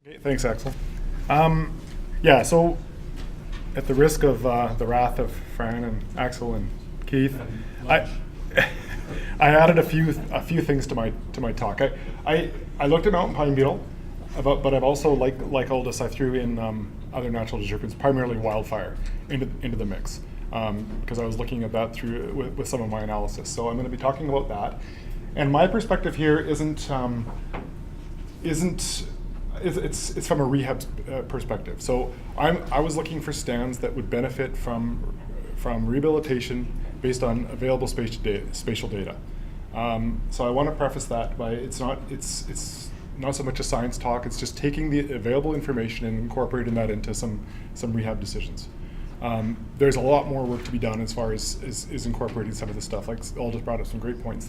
Okay, thanks, Axel. Yeah, so at the risk of the wrath of Fran and Axel and Keith, I I added a few things to my talk. I looked at mountain pine beetle, but I've also like Aldous, I threw in other natural disturbance, primarily wildfire, into the mix because I was looking at that through with some of my analysis. So I'm going to be talking about that, and my perspective here isn't. It's from a rehab perspective. So I was looking for stands that would benefit from rehabilitation based on available spatial data. So I want to preface that by it's not so much a science talk. It's just taking the available information and incorporating that into some rehab decisions. There's a lot more work to be done as far as incorporating some of the stuff. Like Aldous brought up some great points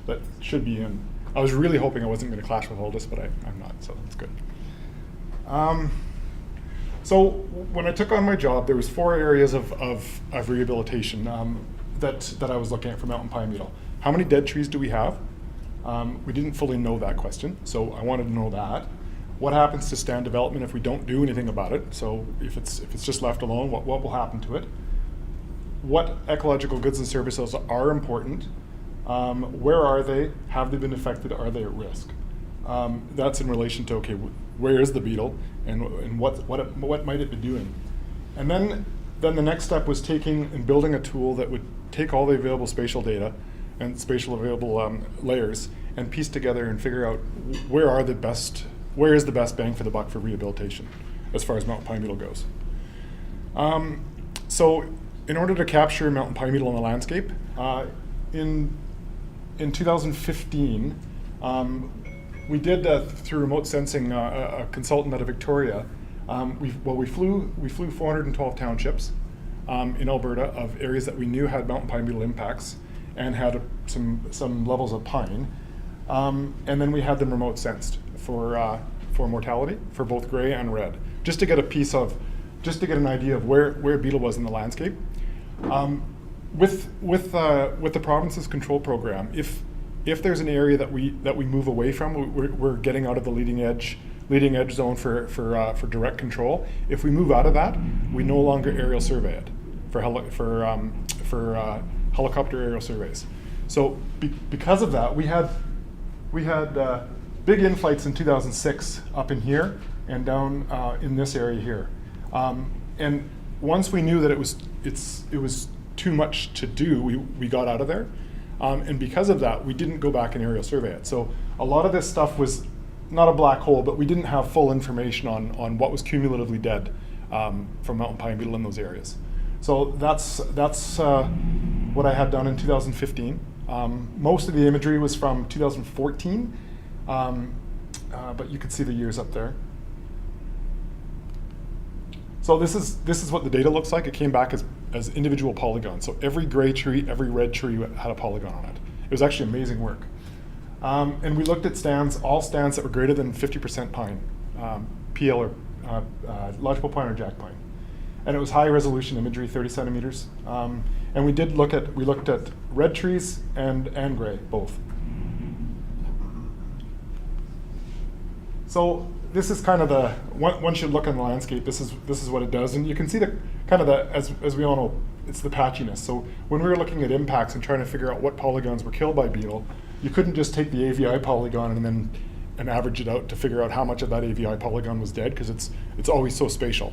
that should be in. I was really hoping I wasn't going to clash with Aldous, but I'm not, so that's good. So when I took on my job, there was 4 areas of rehabilitation that I was looking at for mountain pine beetle. How many dead trees do we have? We didn't fully know that question, so I wanted to know that. What happens to stand development if we don't do anything about it? So if it's just left alone, what will happen to it? What ecological goods and services are important? Where are they? Have they been affected? Are they at risk? That's in relation to, okay, where is the beetle and what might it be doing? And then the next step was taking and building a tool that would take all the available spatial data and spatial available layers and piece together and figure out where is the best bang for the buck for rehabilitation as far as mountain pine beetle goes. So in order to capture mountain pine beetle in the landscape, in 2015, we did through remote sensing a consultant out of Victoria. We flew 412 townships in Alberta of areas that we knew had mountain pine beetle impacts and had some levels of pine, and then we had them remote sensed for mortality for both gray and red, just to get an idea of where beetle was in the landscape. With the province's control program, if there's an area that we move away from, we're getting out of the leading edge zone for direct control. If we move out of that, we no longer aerial survey it for helicopter aerial surveys. So because of that, we had big inflights in 2006 up in here and down in this area here, and once we knew that it was too much to do, we got out of there. And because of that, we didn't go back and aerial survey it. So a lot of this stuff was not a black hole, but we didn't have full information on what was cumulatively dead from mountain pine beetle in those areas. So that's what I had done in 2015. Most of the imagery was from 2014, but you could see the years up there. So this is what the data looks like. It came back as individual polygons. So every gray tree, every red tree had a polygon on it. It was actually amazing work. And we looked at all stands that were greater than 50% pine, PL or lodgepole pine or jack pine. And it was high resolution imagery, 30 centimeters. And we looked at red trees and gray, both. So this is kind of once you look on the landscape, this is what it does, and you can see as we all know, it's the patchiness. So when we were looking at impacts and trying to figure out what polygons were killed by beetle, you couldn't just take the AVI polygon and average it out to figure out how much of that AVI polygon was dead, because it's always so spatial.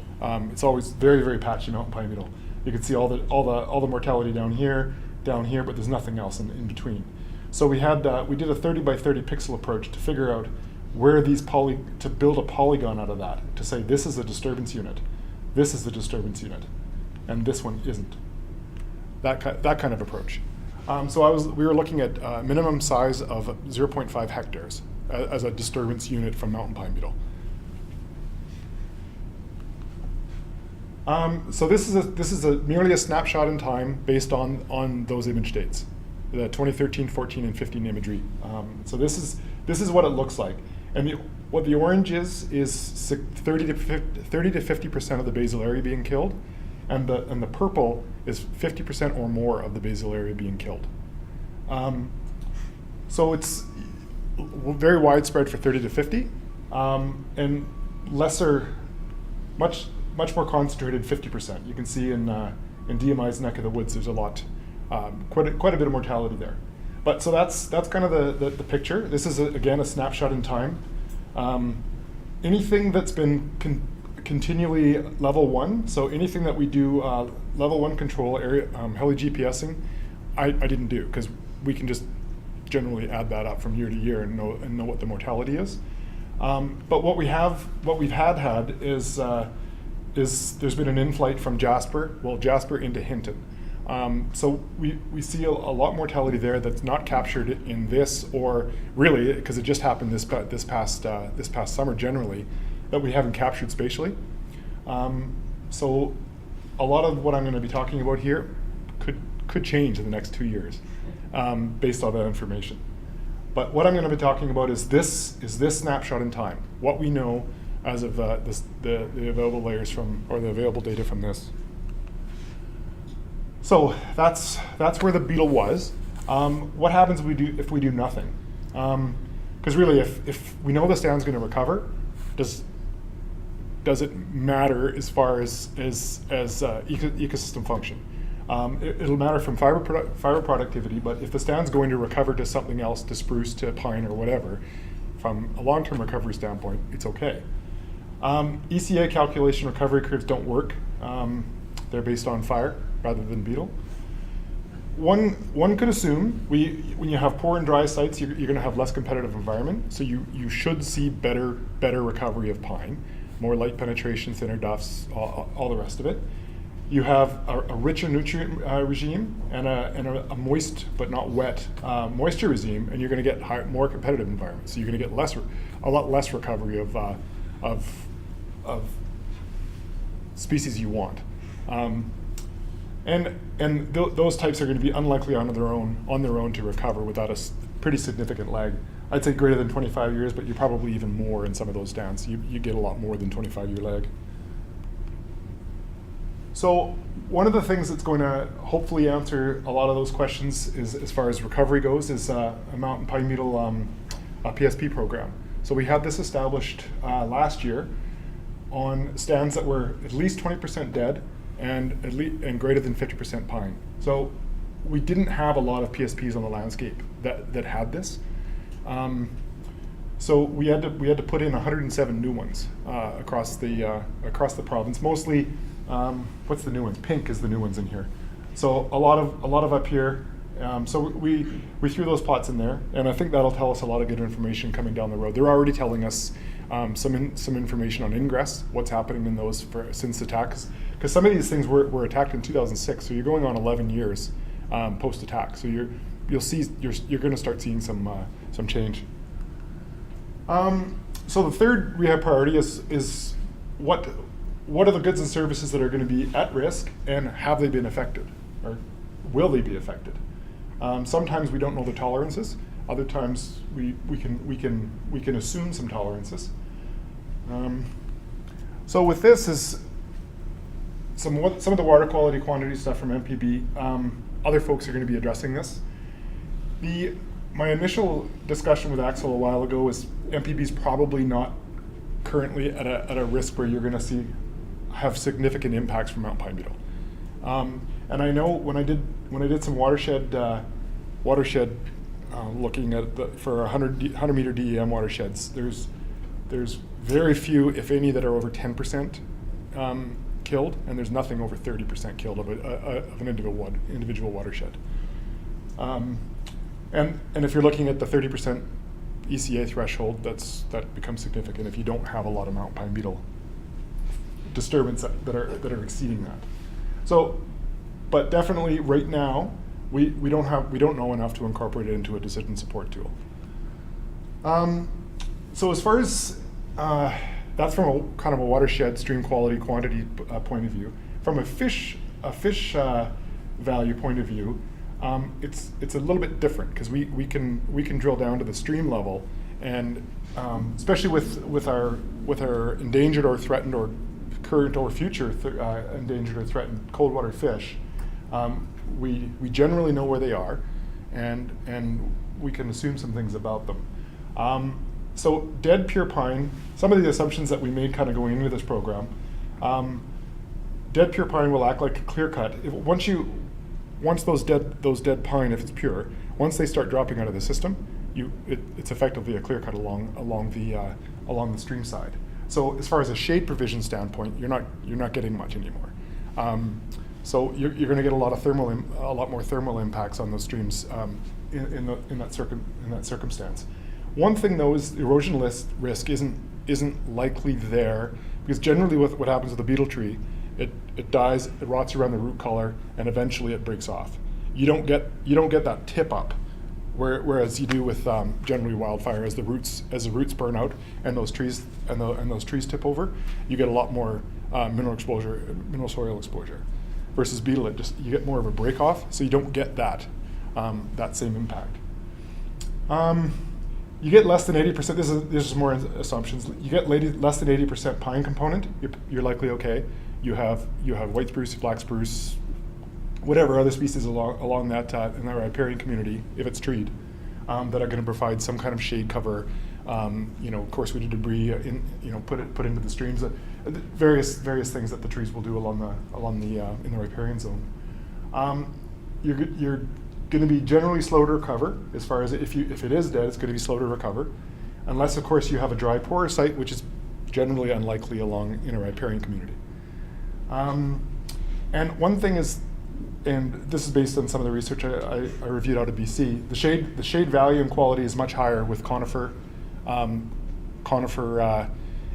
It's always very, very patchy mountain pine beetle. You can see all the mortality down here, but there's nothing else in between. So we did a 30 by 30 pixel approach to figure out where to build a polygon out of that, to say this is a disturbance unit, this is the disturbance unit, and this one isn't. That kind of approach. So we were looking at minimum size of 0.5 hectares as a disturbance unit from mountain pine beetle. So this is merely a snapshot in time based on those image dates, the 2013, 14, and 15 imagery. So this is what it looks like. And what the orange is 30 to 50% of the basal area being killed, and the purple is 50% or more of the basal area being killed. So it's very widespread for 30 to 50, and lesser, much more concentrated 50%. You can see in DMI's neck of the woods, there's a lot, quite a bit of mortality there. But so that's kind of the picture. This is again a snapshot in time. Anything that's been continually level 1, so anything that we do level 1 control area, heli GPSing, I didn't do, because we can just generally add that up from year to year and know what the mortality is. But what we've had is there's been an in-flight from Jasper into Hinton. So we see a lot mortality there that's not captured in this, or really, because it just happened this past summer generally, that we haven't captured spatially. So a lot of what I'm going to be talking about here could change in the next 2 years based on that information. But what I'm going to be talking about is this snapshot in time, what we know as of the available layers from, or the available data from this. So that's where the beetle was. What happens if we do nothing? Because really, if we know the stand's going to recover, does it matter as far as ecosystem function? It'll matter from fiber productivity, but if the stand's going to recover to something else, to spruce, to pine, or whatever, from a long-term recovery standpoint, it's okay. ECA calculation recovery curves don't work. They're based on fire rather than beetle. One could assume when you have poor and dry sites, you're going to have less competitive environment, so you should see better recovery of pine, more light penetration, thinner duffs, all the rest of it. You have a richer nutrient regime and a moist but not wet moisture regime, and you're going to get more competitive environments. So you're going to get a lot less recovery of species you want. Those types are going to be unlikely on their own to recover without a pretty significant lag. I'd say greater than 25 years, but you're probably even more in some of those stands. You get a lot more than 25-year lag. So one of the things that's going to hopefully answer a lot of those questions is, as far as recovery goes, is a mountain pine beetle PSP program. So we had this established last year on stands that were at least 20% dead and greater than 50% pine. So we didn't have a lot of PSPs on the landscape that had this. So we had to put in 107 new ones across the province. Mostly, what's the new ones? Pink is the new ones in here. So a lot of up here. So we threw those plots in there, and I think that'll tell us a lot of good information coming down the road. They're already telling us some information on ingress, what's happening in those since attacks, because some of these things were attacked in 2006. So you're going on 11 years post attack. So you're going to start seeing some change. So the third rehab priority is what are the goods and services that are going to be at risk, and have they been affected, or will they be affected? Sometimes we don't know the tolerances. Other times we can assume some tolerances. So with this is some of the water quality quantity stuff from MPB. Other folks are going to be addressing this. My initial discussion with Axel a while ago is MPB's probably not currently at a risk where you're going to have significant impacts from mountain pine beetle. And I know when I did some watershed looking at for 100 meter DEM watersheds, there's very few, if any, that are over 10% killed, and there's nothing over 30% killed of an individual watershed. And if you're looking at the 30% ECA threshold, that becomes significant if you don't have a lot of mountain pine beetle disturbance that are exceeding that. So, but definitely right now we don't know enough to incorporate it into a decision support tool. So as far as that's from a kind of a watershed stream quality quantity point of view. From a fish value point of view, it's a little bit different, because we can drill down to the stream level, and especially with our endangered or threatened or current or future endangered or threatened cold water fish, we generally know where they are, and we can assume some things about them. So dead pure pine, some of the assumptions that we made kind of going into this program, dead pure pine will act like a clear cut. Once those dead pine, if it's pure, once they start dropping out of the system, it's effectively a clear cut along the stream side. So as far as a shade provision standpoint, you're not getting much anymore. So you're going to get a lot more thermal impacts on those streams in that circumstance. One thing though is erosion risk isn't likely there, because generally what happens with a beetle tree, it dies, it rots around the root collar, and eventually it breaks off. You don't get that tip up, whereas you do with generally wildfire. As the roots burn out and those trees tip over, you get a lot more mineral soil exposure. Versus beetle, you get more of a break off, so you don't get that same impact. You get less than 80%. This is more assumptions. You get less than 80% pine component, you're likely okay. You have white spruce, black spruce, whatever other species along that in that riparian community, if it's treed, that are going to provide some kind of shade cover. Coarse-weeded debris put into the streams. Various things that the trees will do in the riparian zone. You're going to be generally slow to recover. As far as if it is dead, it's going to be slow to recover, unless of course you have a dry porous site, which is generally unlikely in a riparian community. And one thing is, and this is based on some of the research I reviewed out of BC, the shade value and quality is much higher with conifer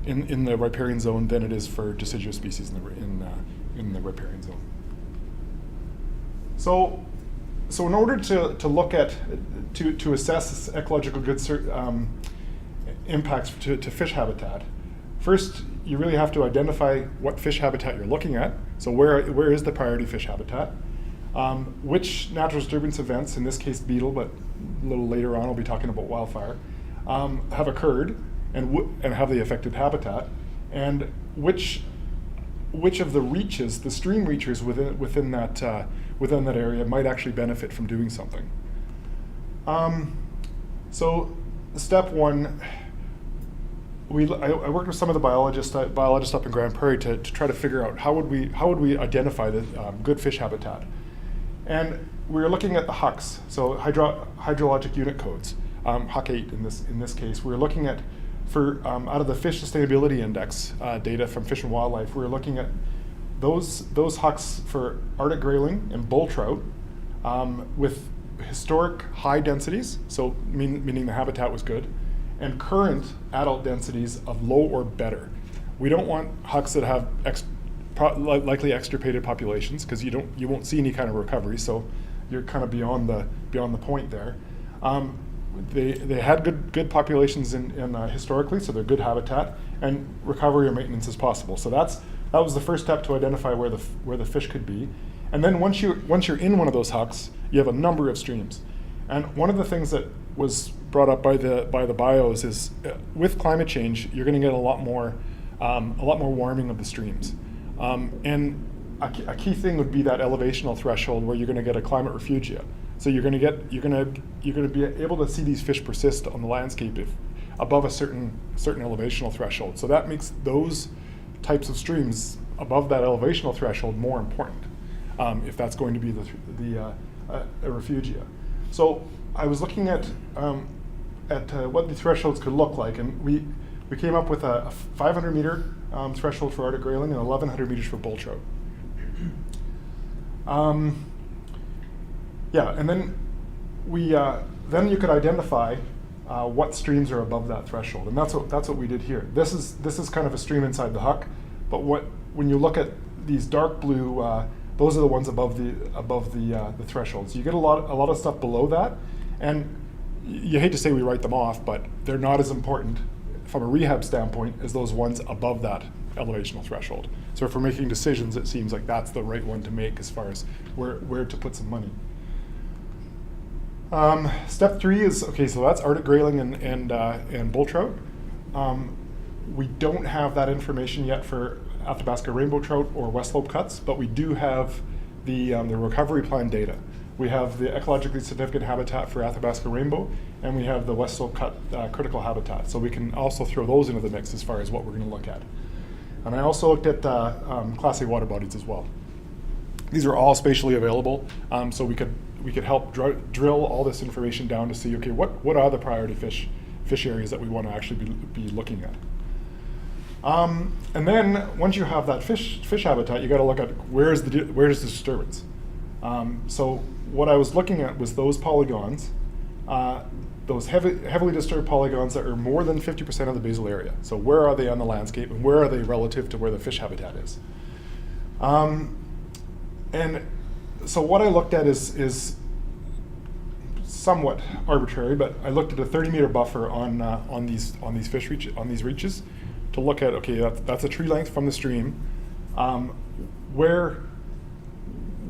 in the riparian zone than it is for deciduous species in the riparian zone. So in order to look at to assess ecological good impacts to fish habitat, first you really have to identify what fish habitat you're looking at. So where is the priority fish habitat? Which natural disturbance events, in this case beetle, but a little later on I'll be talking about wildfire, have occurred and have they affected habitat, and which of the reaches, the stream reaches within that area might actually benefit from doing something. So step one, I worked with some of the biologists up in Grand Prairie to try to figure out how would we identify the good fish habitat, and we were looking at the HUCs, so hydrologic unit codes, HUC 8 in this case. We were looking at out of the Fish Sustainability Index data from Fish and Wildlife, we were looking at those HUCs for Arctic grayling and bull trout with historic high densities, so meaning the habitat was good, and current adult densities of low or better. We don't want HUCs that have likely extirpated populations, because you won't see any kind of recovery, so you're kind of beyond the point there. They had good populations in historically, so they're good habitat, and recovery or maintenance is possible. So that was the first step to identify where the fish could be. And then once you're in one of those HUCs, you have a number of streams. And one of the things that was brought up by the bios is with climate change, you're going to get a lot more warming of the streams. And a key thing would be that elevational threshold where you're going to get a climate refugia. So you're going to be able to see these fish persist on the landscape if above a certain elevational threshold. So that makes those types of streams above that elevational threshold more important if that's going to be a refugia. So I was looking at what the thresholds could look like, and we came up with a 500 meter threshold for Arctic grayling and 1,100 meters for bull trout. And then then you could identify what streams are above that threshold, and that's what we did here. This is kind of a stream inside the HUC, but when you look at these dark blue, those are the ones above the thresholds. You get a lot of stuff below that, and you hate to say we write them off, but they're not as important from a rehab standpoint as those ones above that elevational threshold. So if we're making decisions, it seems like that's the right one to make as far as where to put some money. Step 3 is, okay, so that's Arctic grayling and bull trout. We don't have that information yet for Athabasca rainbow trout or West Slope cuts, but we do have the recovery plan data, We have the ecologically significant habitat for Athabasca rainbow, and we have the West Slope cut critical habitat. So we can also throw those into the mix as far as what we're going to look at. And I also looked at Class A water bodies as well. These are all spatially available, so we could help drill all this information down to see, okay, what are the priority fish areas that we want to actually be looking at. And then once you have that fish habitat, you got to look at where's the disturbance. So what I was looking at was those polygons, those heavily disturbed polygons that are more than 50% of the basal area. So where are they on the landscape, and where are they relative to where the fish habitat is? And so what I looked at is somewhat arbitrary, but I looked at a 30-meter buffer on these reaches to look at, okay, that's a tree length from the stream. Where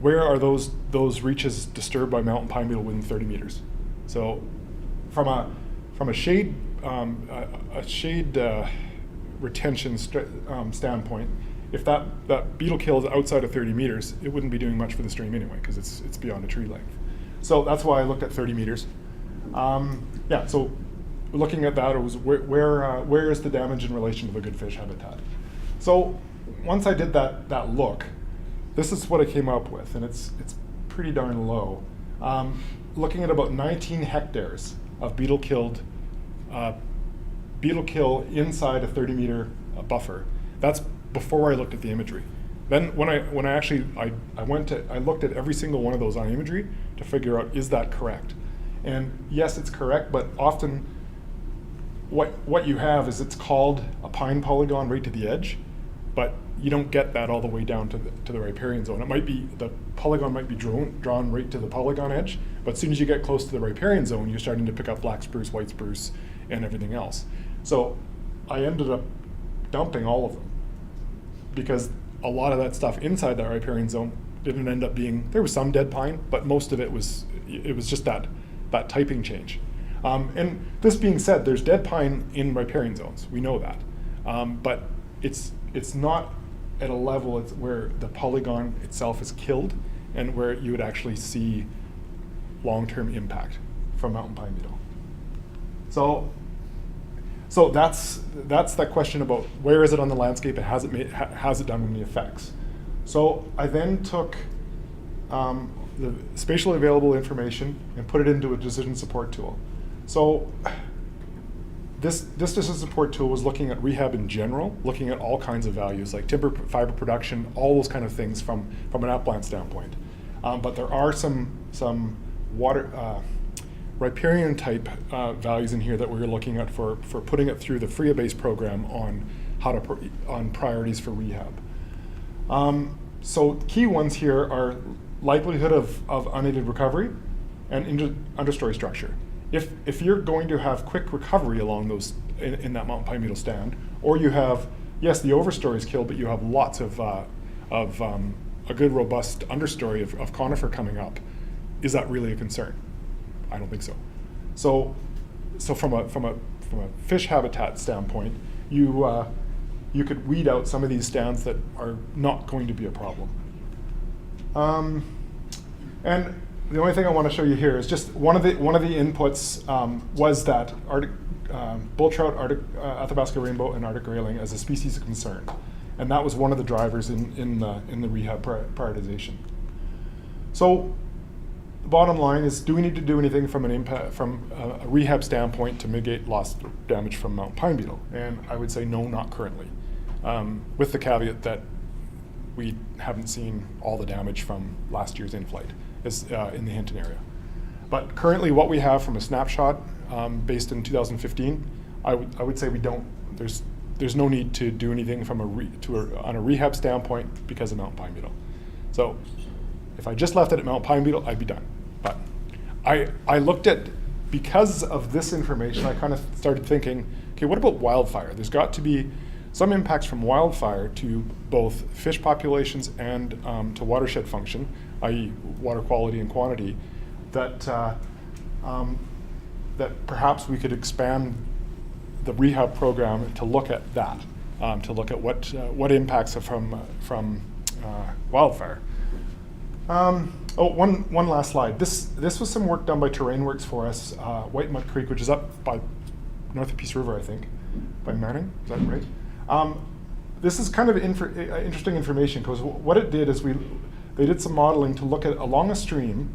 are those reaches disturbed by mountain pine beetle within 30 meters? So from a shade retention standpoint, if that beetle kill is outside of 30 meters, it wouldn't be doing much for the stream anyway, because it's beyond a tree length. So that's why I looked at 30 meters. Yeah, so looking at that, it was where is the damage in relation to the good fish habitat? So once I did that look, this is what I came up with, and it's pretty darn low. Looking at about 19 hectares of beetle kill inside a 30-meter buffer. That's before I looked at the imagery. Then when I looked at every single one of those on imagery to figure out, is that correct? And yes, it's correct, but often what you have is it's called a pine polygon right to the edge, but you don't get that all the way down to the riparian zone. It might be, the polygon might be drawn right to the polygon edge, but as soon as you get close to the riparian zone, you're starting to pick up black spruce, white spruce, and everything else. So I ended up dumping all of them, because a lot of that stuff inside that riparian zone didn't end up being, there was some dead pine, but most of it was just that typing change. And this being said, there's dead pine in riparian zones. We know that. But it's not at a level where the polygon itself is killed and where you would actually see long-term impact from mountain pine beetle. So that's that question about where is it on the landscape and has it done any effects. So I then took the spatially available information and put it into a decision support tool. So this decision support tool was looking at rehab in general, looking at all kinds of values like timber fiber production, all those kind of things from an upland standpoint. But there are some water riparian type values in here that we're looking at for putting it through the FRIA-based program on on priorities for rehab. So key ones here are likelihood of unaided recovery and understory structure. If you're going to have quick recovery along those in that mountain pine beetle stand, or you have, yes, the overstory is killed, but you have lots of a good robust understory of conifer coming up, is that really a concern? I don't think so. So from a fish habitat standpoint, you could weed out some of these stands that are not going to be a problem. And the only thing I want to show you here is just one of the inputs was that bull trout, Athabasca rainbow, and Arctic grayling as a species of concern, and that was one of the drivers in the rehab prioritization. So the bottom line is, do we need to do anything from a rehab standpoint to mitigate loss damage from mountain pine beetle? And I would say no, not currently, with the caveat that we haven't seen all the damage from last year's in-flight in the Hinton area. But currently what we have from a snapshot based in 2015, I would say we don't, there's no need to do anything from on a rehab standpoint because of mountain pine beetle. So if I just left it at mountain pine beetle, I'd be done. But I looked at, because of this information, I kind of started thinking, okay, what about wildfire? There's got to be some impacts from wildfire to both fish populations and to watershed function, i.e. water quality and quantity, that perhaps we could expand the rehab program to look at that, to look at what impacts are from wildfire. One last slide. This was some work done by Terrain Works for us, White Mud Creek, which is up by north of Peace River, I think, by Manning, is that right? This is kind of interesting information, because what it did is they did some modeling to look at along a stream,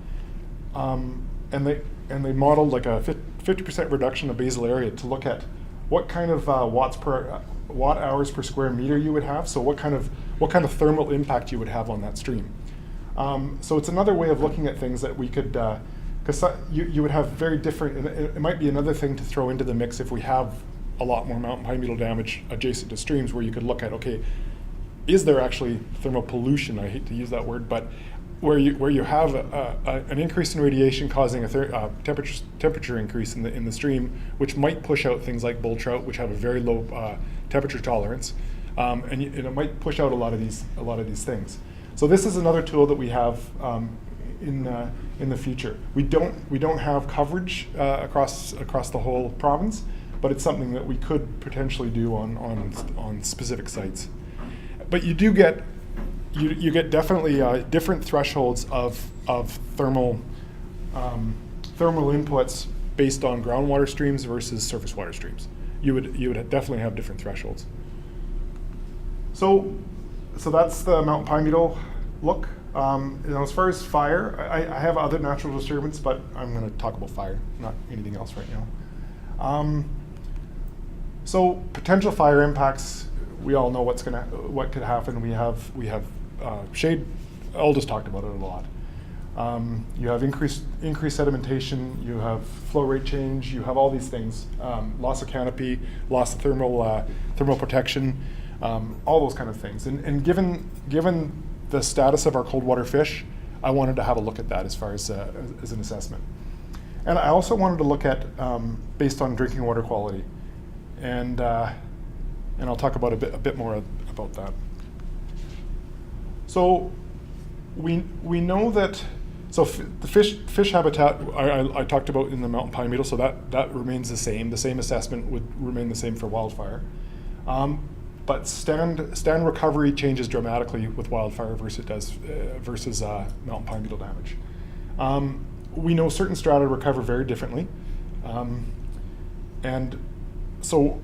and they modeled like a 50% reduction of basal area to look at what kind of watt hours per square meter you would have. So what kind of thermal impact you would have on that stream. So it's another way of looking at things that we could, because you would have very different. And it might be another thing to throw into the mix if we have a lot more mountain pine beetle damage adjacent to streams, where you could look at, okay, is there actually thermal pollution? I hate to use that word, but where you have an increase in radiation causing a temperature increase in the stream, which might push out things like bull trout, which have a very low temperature tolerance, and it might push out a lot of these things. So this is another tool that we have in the future. We don't have coverage across the whole province, but it's something that we could potentially do on specific sites. But you do get you get definitely different thresholds of thermal inputs based on groundwater streams versus surface water streams. You would definitely have different thresholds. So that's the mountain pine beetle look. As far as fire, I have other natural disturbance, but I'm going to talk about fire, not anything else right now. So potential fire impacts, we all know what could happen. We have shade. Aldous talked about it a lot. You have increased sedimentation. You have flow rate change. You have all these things. Loss of canopy, loss of thermal protection, all those kind of things. And given the status of our cold water fish, I wanted to have a look at that as far as an assessment. And I also wanted to look at based on drinking water quality, and I'll talk about a bit more about that. So we know that the fish habitat I talked about in the mountain pine beetle, so that remains the same. The same assessment would remain the same for wildfire. But stand recovery changes dramatically with wildfire versus mountain pine beetle damage. We know certain strata recover very differently, and so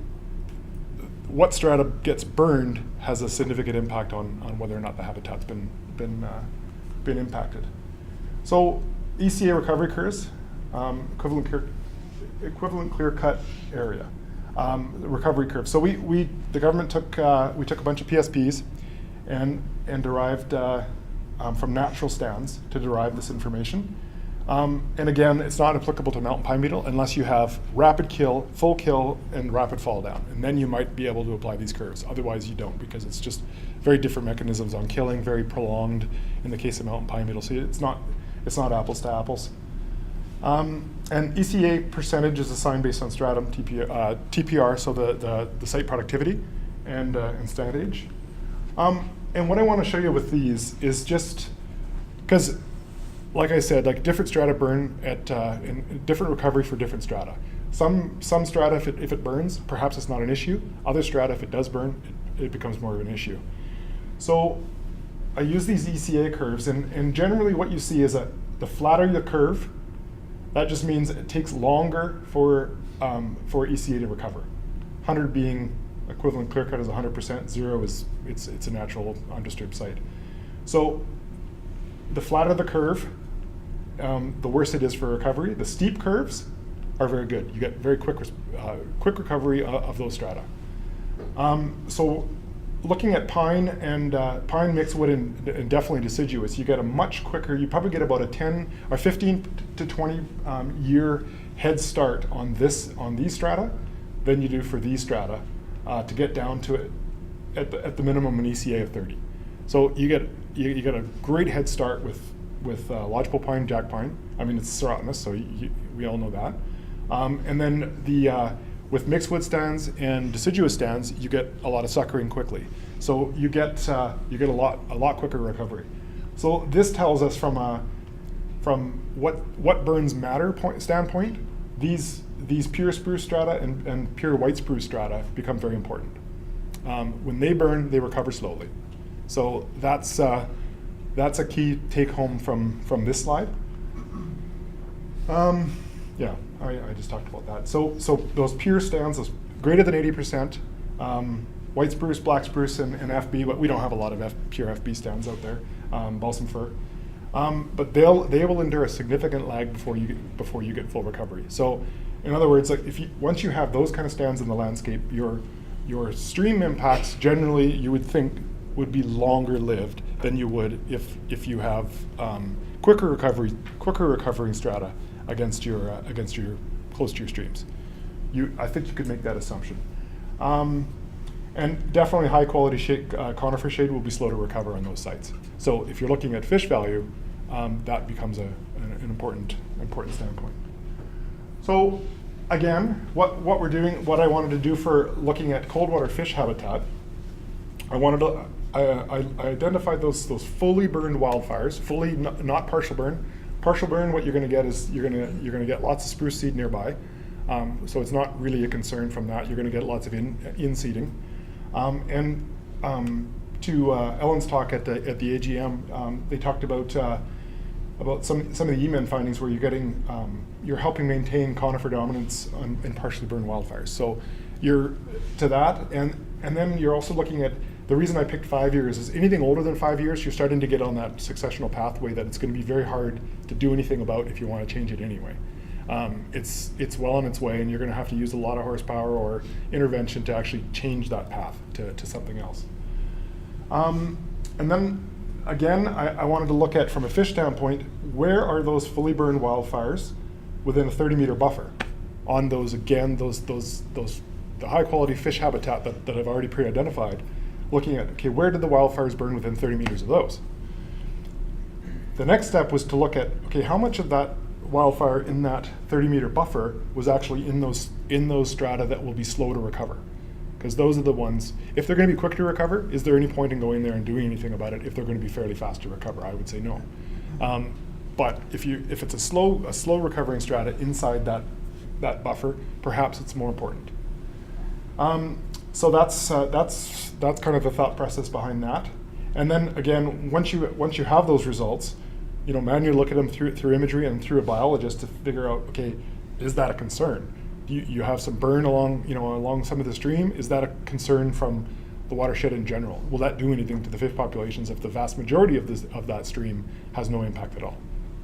what strata gets burned has a significant impact on whether or not the habitat's been impacted. So ECA recovery curves, equivalent clear cut area. Recovery curve. So the government took a bunch of PSPs and derived from natural stands to derive this information. And again, it's not applicable to mountain pine beetle unless you have rapid kill, full kill, and rapid fall down. And then you might be able to apply these curves. Otherwise you don't, because it's just very different mechanisms on killing, very prolonged in the case of mountain pine beetle. So it's not apples to apples. And ECA percentage is assigned based on stratum, TPR, so the site productivity, and stand age. And what I want to show you with these is just, because like I said, like different strata burn at in different recovery for different strata. Some strata, if it burns, perhaps it's not an issue. Other strata, if it does burn, it becomes more of an issue. So I use these ECA curves, and generally what you see is that the flatter the curve, that just means it takes longer for ECA to recover. 100 being equivalent clear cut is 100%. 0 is it's a natural undisturbed site. So the flatter the curve, the worse it is for recovery. The steep curves are very good. You get very quick recovery of those strata. So looking at pine and pine mixed wood and definitely deciduous, you get a much quicker, you probably get about a 10 or 15 to 20 year head start on these strata than you do for these strata to get down to it at the minimum an ECA of 30. So you get a great head start with lodgepole pine, jack pine. I mean, it's serotinous, so we all know that. And then with mixed wood stands and deciduous stands, you get a lot of suckering quickly. So you get a lot quicker recovery. So this tells us from what burns matter standpoint, these pure spruce strata and pure white spruce strata become very important. When they burn, they recover slowly. So that's that's a key take home from this slide. Yeah, I just talked about that. So those pure stands, those greater than 80%, white spruce, black spruce, and FB, but we don't have a lot of pure FB stands out there, balsam fir. But they will endure a significant lag before you get full recovery. So, in other words, like once you have those kind of stands in the landscape, your stream impacts generally you would think would be longer lived than you would if you have quicker recovering strata against your close to your streams. I think you could make that assumption. And definitely high quality shade, conifer shade will be slow to recover on those sites. So if you're looking at fish value, that becomes an important standpoint. So again, what we're doing, what I wanted to do for looking at cold water fish habitat, I identified those fully burned wildfires, fully not partial burn. Partial burn, what you're going to get is you're going to get lots of spruce seed nearby, so it's not really a concern from that. You're going to get lots of in seeding, and to Ellen's talk at the AGM, they talked about some of the EMEN findings where you're helping maintain conifer dominance in partially burned wildfires. So you're to that, and then you're also looking at. The reason I picked 5 years is anything older than 5 years, you're starting to get on that successional pathway that it's going to be very hard to do anything about if you want to change it anyway. It's well on its way, and you're going to have to use a lot of horsepower or intervention to actually change that path to something else. And then again, I wanted to look at, from a fish standpoint, where are those fully burned wildfires within a 30-meter buffer on those, again, the high-quality fish habitat that I've already pre-identified. Looking at, okay, where did the wildfires burn within 30 meters of those? The next step was to look at, okay, how much of that wildfire in that 30-meter buffer was actually in those strata that will be slow to recover? Because those are the ones, if they're going to be quick to recover, is there any point in going there and doing anything about it if they're going to be fairly fast to recover? I would say no. But if it's a slow recovering strata inside that buffer, perhaps it's more important. So that's kind of the thought process behind that. And then again, once you have those results, manually look at them through imagery and through a biologist to figure out, okay, is that a concern? You have some burn along some of the stream. Is that a concern from the watershed in general? Will that do anything to the fish populations if the vast majority of that stream has no impact at all?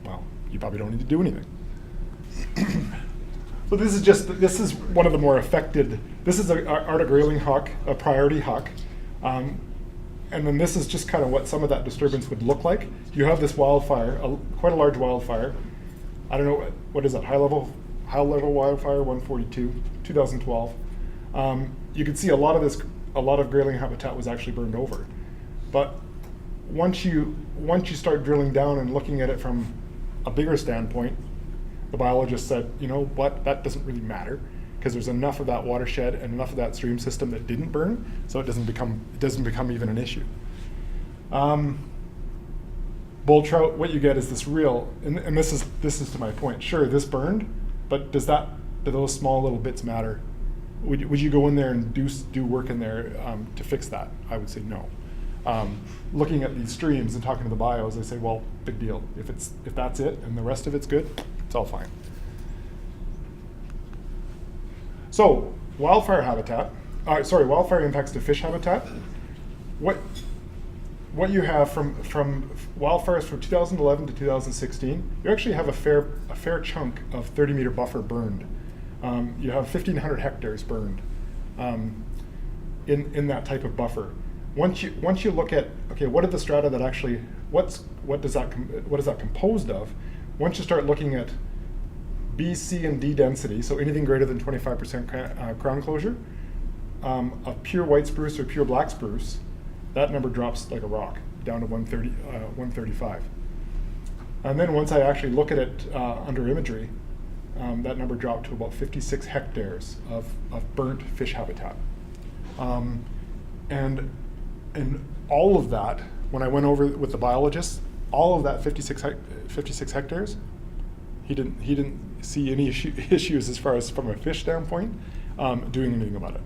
Well, you probably don't need to do anything. So this is one of the more affected. This is an Arctic grayling hawk, a priority hawk, and then this is just kind of what some of that disturbance would look like. You have this wildfire, quite a large wildfire. I don't know what is that, high level wildfire 142, 2012. You can see a lot of grayling habitat was actually burned over, but once you start drilling down and looking at it from a bigger standpoint, the biologist said, you know what, that doesn't really matter because there's enough of that watershed and enough of that stream system that didn't burn, so it doesn't become even an issue. Bull trout, what you get is this real, and this is to my point. Sure, this burned, but do those small little bits matter? Would you go in there and do work in there to fix that? I would say no. Looking at these streams and talking to the bios, they say, well, big deal. If that's it and the rest of it's good, it's all fine. So wildfire impacts to fish habitat. What you have from wildfires from 2011 to 2016, you actually have a fair chunk of 30-meter buffer burned. You have 1,500 hectares burned in that type of buffer. Once you look at, okay, what are the strata that actually, what is that composed of? Once you start looking at B, C, and D density, so anything greater than 25% crown closure, of pure white spruce or pure black spruce, that number drops like a rock, down to 135. And then once I actually look at it under imagery, that number dropped to about 56 hectares of burnt fish habitat. And all of that, when I went over with the biologist, all of that 56 hectares, he didn't see any issues as far as from a fish standpoint, doing anything about it.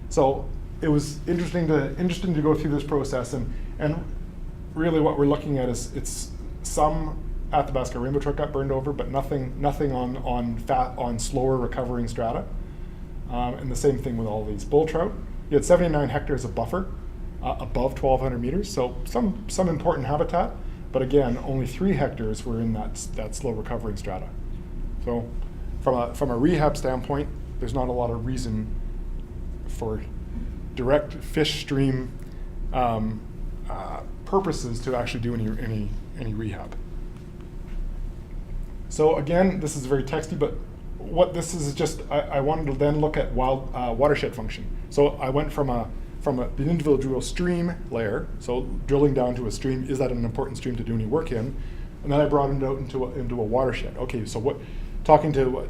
So it was interesting to go through this process, and really what we're looking at is it's some Athabasca rainbow trout got burned over, but nothing on slower recovering strata. And the same thing with all these bull trout. You had 79 hectares of buffer above 1,200 meters, so some important habitat. But again, only 3 hectares were in that slow recovering strata. So from a rehab standpoint, there's not a lot of reason for direct fish stream purposes to actually do any rehab. So again, this is very texty, but what this is just, I wanted to then look at wild watershed function. So I went from the individual stream layer, so drilling down to a stream, is that an important stream to do any work in? And then I brought it out into a watershed. Okay, so talking to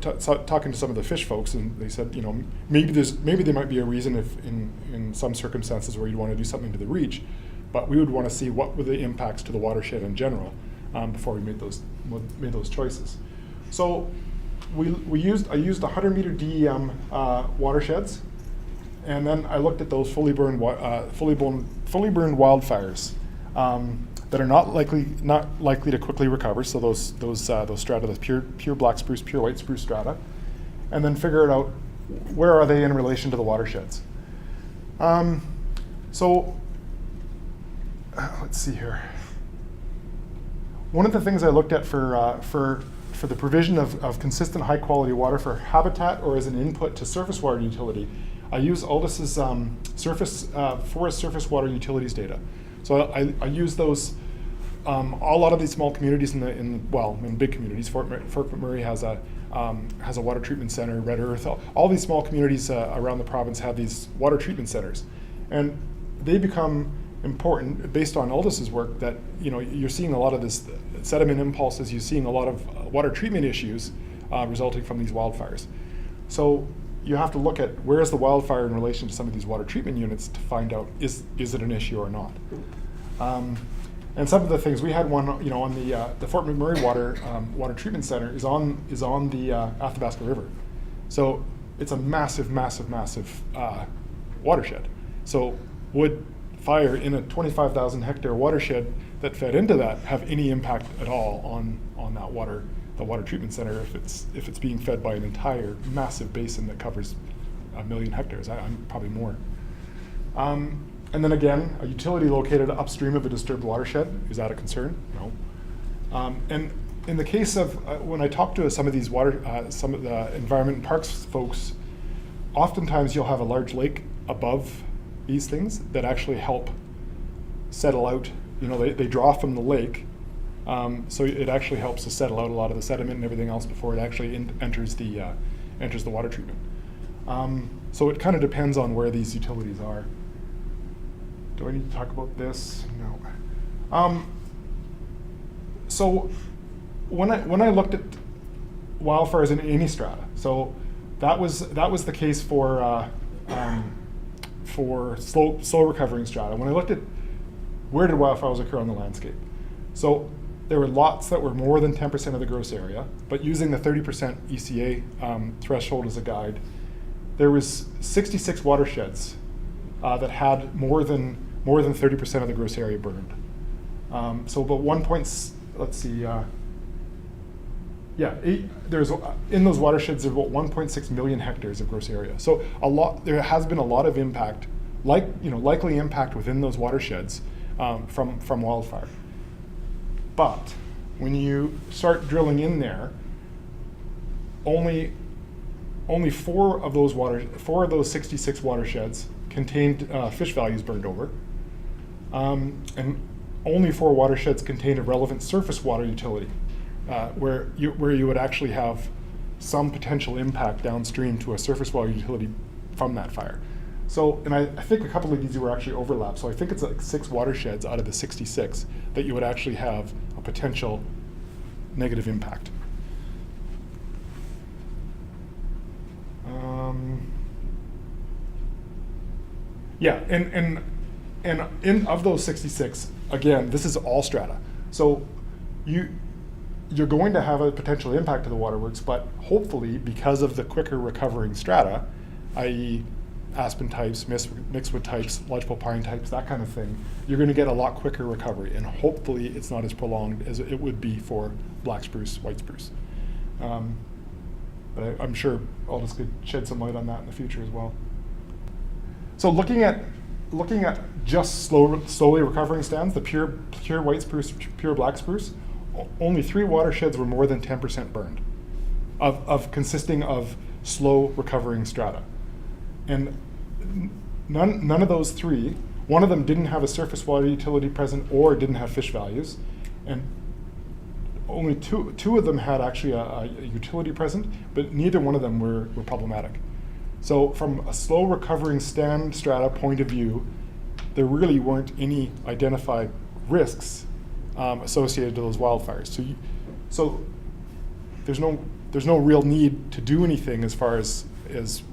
some of the fish folks, and they said, maybe there might be a reason if in some circumstances where you'd want to do something to the reach, but we would want to see what were the impacts to the watershed in general before we made those choices. So I used 100-meter DEM watersheds, and then I looked at those fully burned wildfires that are not likely to quickly recover. So those strata, the pure black spruce, pure white spruce strata, and then figured out where are they in relation to the watersheds. So let's see here. One of the things I looked at for the provision of consistent high quality water for habitat or as an input to surface water utility, I use Aldis's forest surface water utilities data. So I use those. A lot of these small communities in big communities. Fort McMurray has a water treatment center. Red Earth. All these small communities around the province have these water treatment centers, and they become important based on Aldis's work. That you're seeing a lot of this sediment impulses. You're seeing a lot of water treatment issues resulting from these wildfires. So you have to look at where is the wildfire in relation to some of these water treatment units to find out is it an issue or not. And some of the things we had one, on the Fort McMurray water treatment center is on the Athabasca River, so it's a massive watershed. So would fire in a 25,000 hectare watershed that fed into that have any impact at all on that water, the water treatment center, if it's being fed by an entire massive basin that covers 1 million hectares? I'm probably more. And then again, a utility located upstream of a disturbed watershed, is that a concern? No. And in the case of when I talk to some of these some of the environment and parks folks, oftentimes you'll have a large lake above these things that actually help settle out. They draw from the lake, so it actually helps to settle out a lot of the sediment and everything else before it actually enters the water treatment. So it kind of depends on where these utilities are. Do I need to talk about this? No. So when I looked at wildfires in any strata, so that was the case for slow recovering strata. When I looked at where did wildfires occur on the landscape, so there were lots that were more than 10% of the gross area, but using the 30% ECA threshold as a guide, there was 66 watersheds that had more than 30% of the gross area burned. So about there's in those watersheds there's about 1.6 million hectares of gross area. So there has been a lot of impact, likely impact within those watersheds from wildfire. But when you start drilling in there, only 4 of those 66 watersheds contained fish values burned over, and only 4 watersheds contained a relevant surface water utility, where you would actually have some potential impact downstream to a surface water utility from that fire. So, and I think a couple of these were actually overlapped. So I think it's like 6 watersheds out of the 66 that you would actually have a potential negative impact. And in of those 66, again, this is all strata. So you're going to have a potential impact to the waterworks, but hopefully because of the quicker recovering strata, i.e. aspen types, mixed wood types, lodgepole pine types, that kind of thing, you're going to get a lot quicker recovery, and hopefully it's not as prolonged as it would be for black spruce, white spruce. But I'm sure Aldous could shed some light on that in the future as well. So looking at just slowly recovering stands, the pure white spruce, pure black spruce, only 3 watersheds were more than 10% burned, of consisting of slow recovering strata. And none of those 3, one of them didn't have a surface water utility present or didn't have fish values, and only two of them had actually a utility present, but neither one of them were problematic. So from a slow recovering stand strata point of view, there really weren't any identified risks associated to those wildfires. So there's no real need to do anything as far as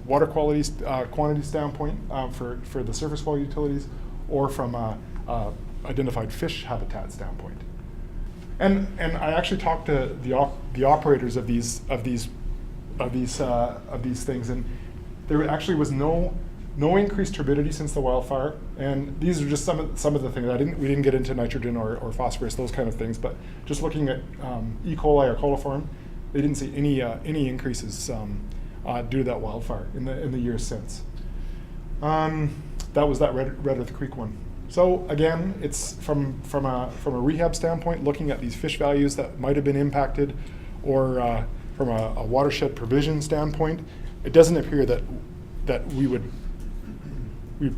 water quality quantity standpoint for the surface water utilities, or from a identified fish habitat standpoint. And I actually talked to the operators of these things, and there actually was no increased turbidity since the wildfire. And these are just some of the things. We didn't get into nitrogen or phosphorus, those kind of things. But just looking at E. coli or coliform, they didn't see any increases due to that wildfire in the years since. That was that Red Earth Creek one. So again, it's from a rehab standpoint, looking at these fish values that might have been impacted, or from a watershed provision standpoint, it doesn't appear that we would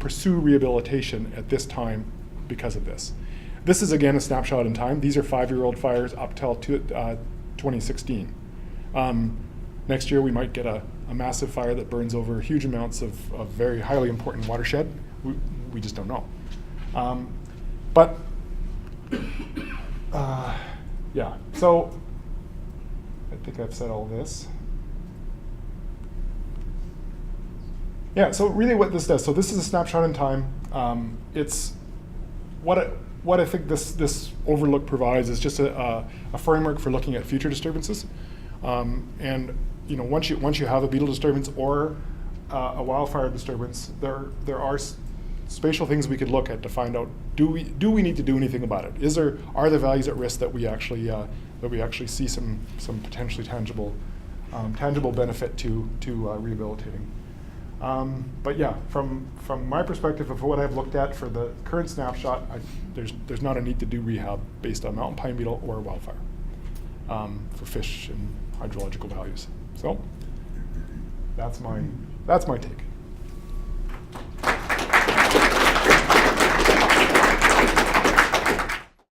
pursue rehabilitation at this time because of this. This is again a snapshot in time. These are 5-year-old fires up till 2016. Next year we might get a massive fire that burns over huge amounts of very highly important watershed. We just don't know. Yeah, so I think I've said all this. Yeah, so really what this does, so this is a snapshot in time. It's what I think this overlook provides is just a framework for looking at future disturbances. And once you have a beetle disturbance or a wildfire disturbance, there are spatial things we could look at to find out, do we need to do anything about it? Are the values at risk that we actually see some potentially tangible benefit to rehabilitating? But yeah, from my perspective of what I've looked at for the current snapshot, there's not a need to do rehab based on mountain pine beetle or wildfire for fish and hydrological values. So that's my take.